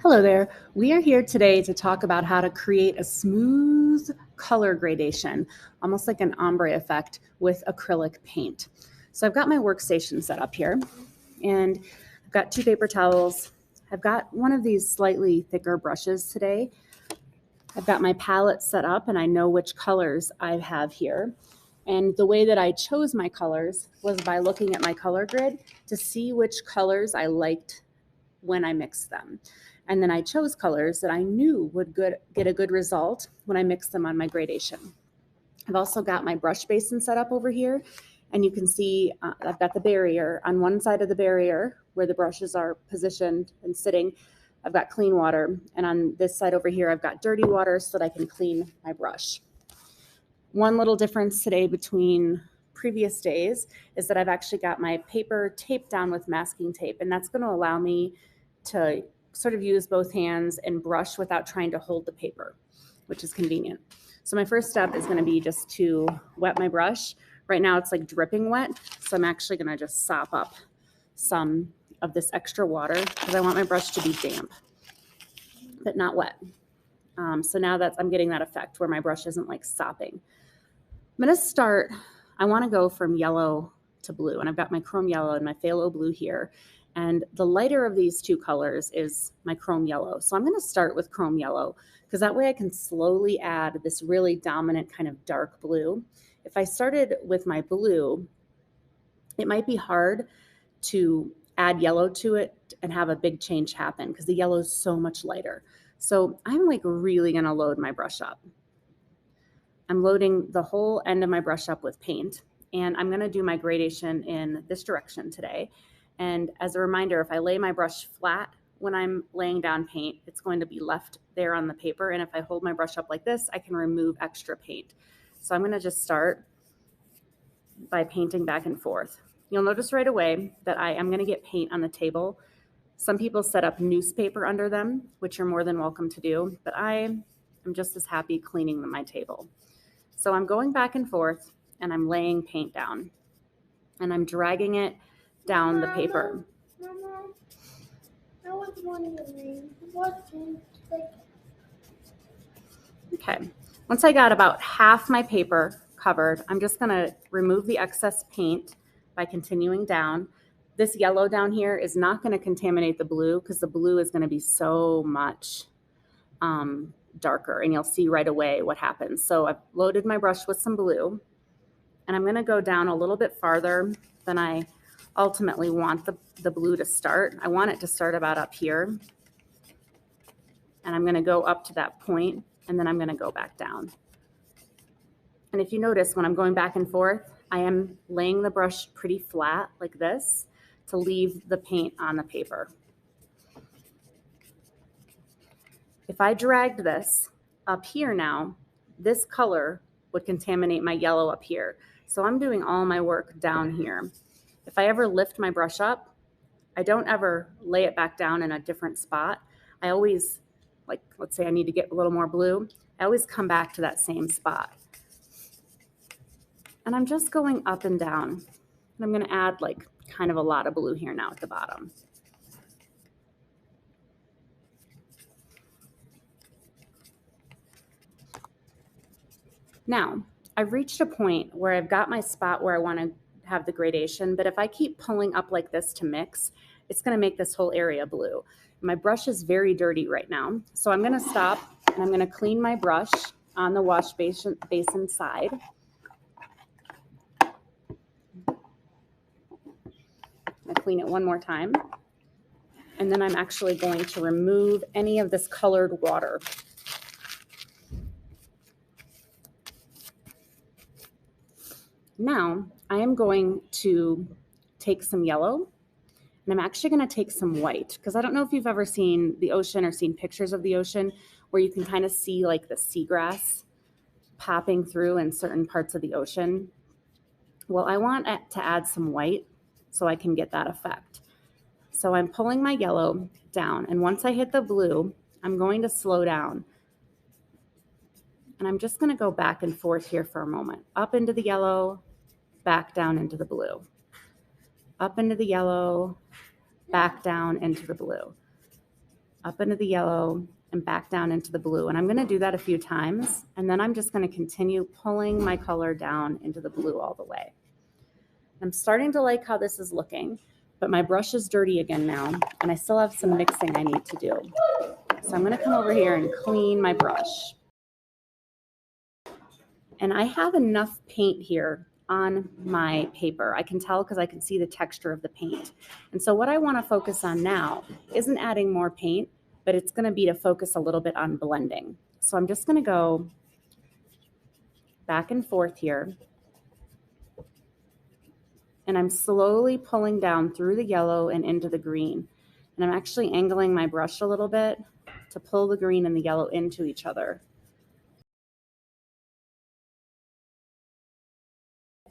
Hello there. We are here today to talk about how to create a smooth color gradation, almost like an ombre effect with acrylic paint. So I've got my workstation set up here, and I've got two paper towels. I've got one of these slightly thicker brushes today. I've got my palette set up, and I know which colors I have here. And the way that I chose my colors was by looking at my color grid to see which colors I liked when I mixed them. And then I chose colors that I knew would get a good result when I mixed them on my gradation. I've also got my brush basin set up over here, and you can see I've got the barrier. On one side of the barrier where the brushes are positioned and sitting, I've got clean water, and on this side over here I've got dirty water so that I can clean my brush. One little difference today between previous days is that I've actually got my paper taped down with masking tape, and that's going to allow me to sort of use both hands and brush without trying to hold the paper, which is convenient. So my first step is going to be just to wet my brush. Right now it's like dripping wet, so I'm actually going to just sop up some of this extra water because I want my brush to be damp, but not wet. So now I'm getting that effect where my brush isn't like sopping. I'm going to start, I want to go from yellow to blue, and I've got my chrome yellow and my phthalo blue here. And the lighter of these two colors is my chrome yellow. So I'm going to start with chrome yellow because that way I can slowly add this really dominant kind of dark blue. If I started with my blue, it might be hard to add yellow to it and have a big change happen because the yellow is so much lighter. So I'm like really going to load my brush up. I'm loading the whole end of my brush up with paint, and I'm going to do my gradation in this direction today. And as a reminder, if I lay my brush flat when I'm laying down paint, it's going to be left there on the paper. And if I hold my brush up like this, I can remove extra paint. So I'm going to just start by painting back and forth. You'll notice right away that I am going to get paint on the table. Some people set up newspaper under them, which you're more than welcome to do, but I am just as happy cleaning my table. So I'm going back and forth, and I'm laying paint down, and I'm dragging it down the paper. Mama, I was wondering what is Okay, once I got about half my paper covered, I'm just gonna remove the excess paint by continuing down. This yellow down here is not gonna contaminate the blue because the blue is gonna be so much darker, and you'll see right away what happens. So I've loaded my brush with some blue, and I'm gonna go down a little bit farther than I ultimately want the blue to start. I want it to start about up here. And I'm going to go up to that point, and then I'm going to go back down. And if you notice, when I'm going back and forth, I am laying the brush pretty flat like this to leave the paint on the paper. If I dragged this up here now, this color would contaminate my yellow up here. So I'm doing all my work down here. If I ever lift my brush up, I don't ever lay it back down in a different spot. I always, like, let's say I need to get a little more blue, I always come back to that same spot. And I'm just going up and down. And I'm going to add like kind of a lot of blue here now at the bottom. Now, I've reached a point where I've got my spot where I want to have the gradation, but if I keep pulling up like this to mix, it's going to make this whole area blue. My brush is very dirty right now, so I'm going to stop and I'm going to clean my brush on the wash basin side. I clean it one more time, and then I'm actually going to remove any of this colored water. Now I am going to take some yellow, and I'm actually going to take some white because I don't know if you've ever seen the ocean or seen pictures of the ocean where you can kind of see like the seagrass popping through in certain parts of the ocean. Well, I want to add some white so I can get that effect. So I'm pulling my yellow down, and once I hit the blue, I'm going to slow down. And I'm just going to go back and forth here for a moment. Up into the yellow, back down into the blue. Up into the yellow, back down into the blue. up into the yellow, and back down into the blue. And I'm going to do that a few times, and then I'm just going to continue pulling my color down into the blue all the way. I'm starting to like how this is looking, but my brush is dirty again now, and I still have some mixing I need to do. So I'm going to come over here and clean my brush. And I have enough paint here on my paper. I can tell because I can see the texture of the paint. And so what I want to focus on now isn't adding more paint, but it's going to be to focus a little bit on blending. So I'm just going to go back and forth here. And I'm slowly pulling down through the yellow and into the green. And I'm actually angling my brush a little bit to pull the green and the yellow into each other.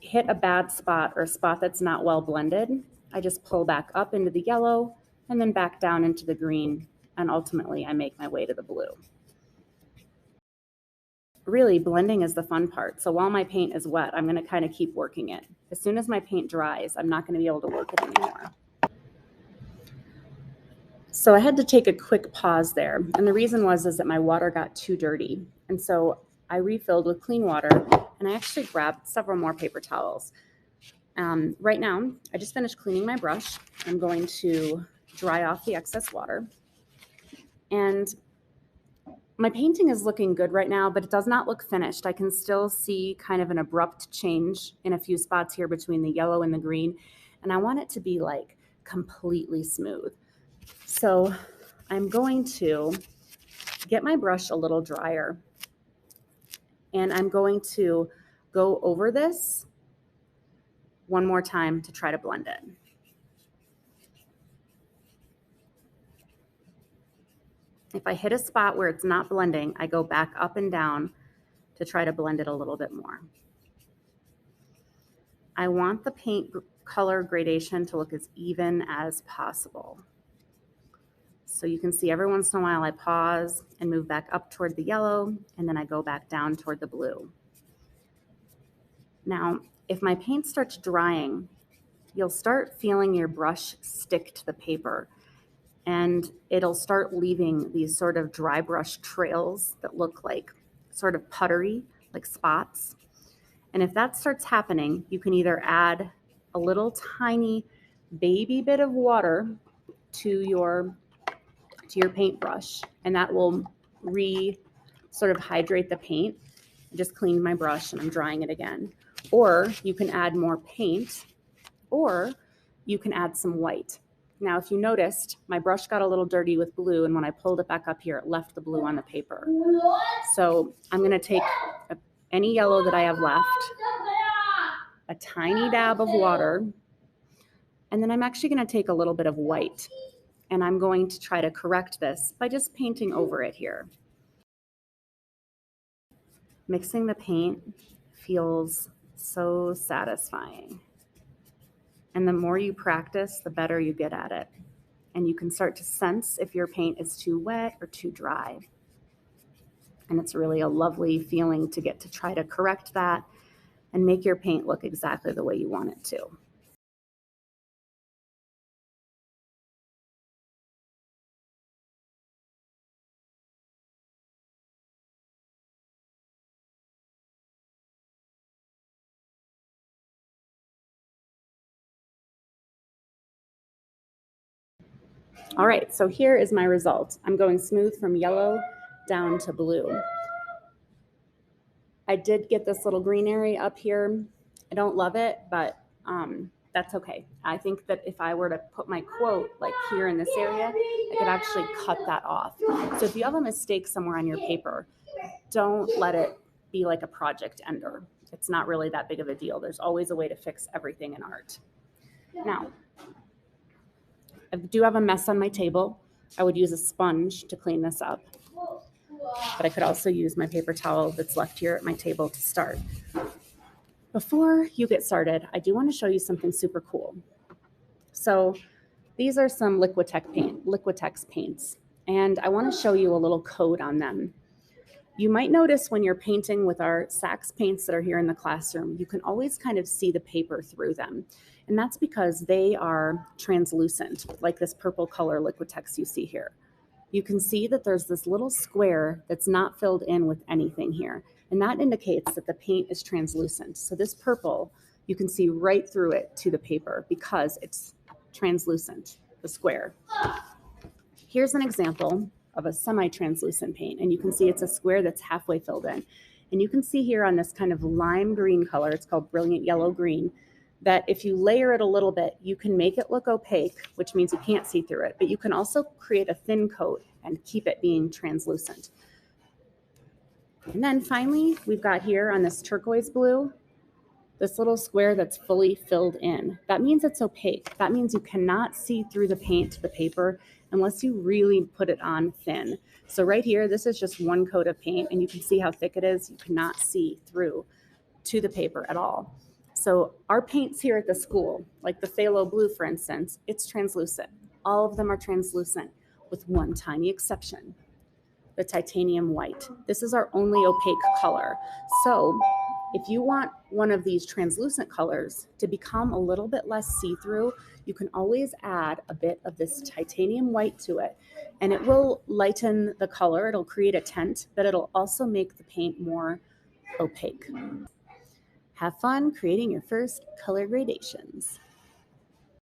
Hit a bad spot or a spot that's not well blended, I just pull back up into the yellow and then back down into the green, and ultimately I make my way to the blue. Really, blending is the fun part. So while my paint is wet, I'm going to kind of keep working it. As soon as my paint dries, I'm not going to be able to work it anymore. So I had to take a quick pause there, and the reason was that my water got too dirty, and so I refilled with clean water, and I actually grabbed several more paper towels. Right now, I just finished cleaning my brush. I'm going to dry off the excess water. And my painting is looking good right now, but it does not look finished. I can still see kind of an abrupt change in a few spots here between the yellow and the green. And I want it to be like completely smooth. So I'm going to get my brush a little drier. And I'm going to go over this one more time to try to blend it. If I hit a spot where it's not blending, I go back up and down to try to blend it a little bit more. I want the paint color gradation to look as even as possible. So you can see every once in a while I pause and move back up toward the yellow, and then I go back down toward the blue. Now, if my paint starts drying, you'll start feeling your brush stick to the paper, and it'll start leaving these sort of dry brush trails that look like sort of puttery, like spots. And if that starts happening, you can either add a little tiny baby bit of water to your paintbrush, and that will sort of hydrate the paint. I just cleaned my brush and I'm drying it again. Or you can add more paint, or you can add some white. Now, if you noticed, my brush got a little dirty with blue, and when I pulled it back up here, it left the blue on the paper. So I'm going to take any yellow that I have left, a tiny dab of water, and then I'm actually going to take a little bit of white, and I'm going to try to correct this by just painting over it here. Mixing the paint feels so satisfying. And the more you practice, the better you get at it. And you can start to sense if your paint is too wet or too dry. And it's really a lovely feeling to get to try to correct that and make your paint look exactly the way you want it to. All right, so here is my result. I'm going smooth from yellow down to blue. I did get this little green area up here. I don't love it, but that's okay. I think that if I were to put my quote like here in this area, I could actually cut that off. So if you have a mistake somewhere on your paper, don't let it be like a project ender. It's not really that big of a deal. There's always a way to fix everything in art. Now, I do have a mess on my table. I would use a sponge to clean this up, but I could also use my paper towel that's left here at my table to start. Before you get started, I do want to show you something super cool. So these are some Liquitex paints, and I want to show you a little code on them. You might notice when you're painting with our Sax paints that are here in the classroom, you can always kind of see the paper through them. And that's because they are translucent, like this purple color Liquitex you see here. you can see that there's this little square that's not filled in with anything here. And that indicates that the paint is translucent. So this purple, you can see right through it to the paper because it's translucent, the square. Here's an example of a semi-translucent paint, and you can see it's a square that's halfway filled in. And you can see here on this kind of lime green color, it's called brilliant yellow green, that if you layer it a little bit, you can make it look opaque, which means you can't see through it, but you can also create a thin coat and keep it being translucent. And then finally, we've got here on this turquoise blue, this little square that's fully filled in. That means it's opaque. That means you cannot see through the paint to the paper unless you really put it on thin. So right here, this is just one coat of paint, and you can see how thick it is. You cannot see through to the paper at all. So our paints here at the school, like the phthalo blue, for instance, it's translucent. All of them are translucent with one tiny exception, the titanium white. This is our only opaque color. So if you want one of these translucent colors to become a little bit less see-through, you can always add a bit of this titanium white to it, and it will lighten the color. It'll create a tint, but it'll also make the paint more opaque. Have fun creating your first color gradations.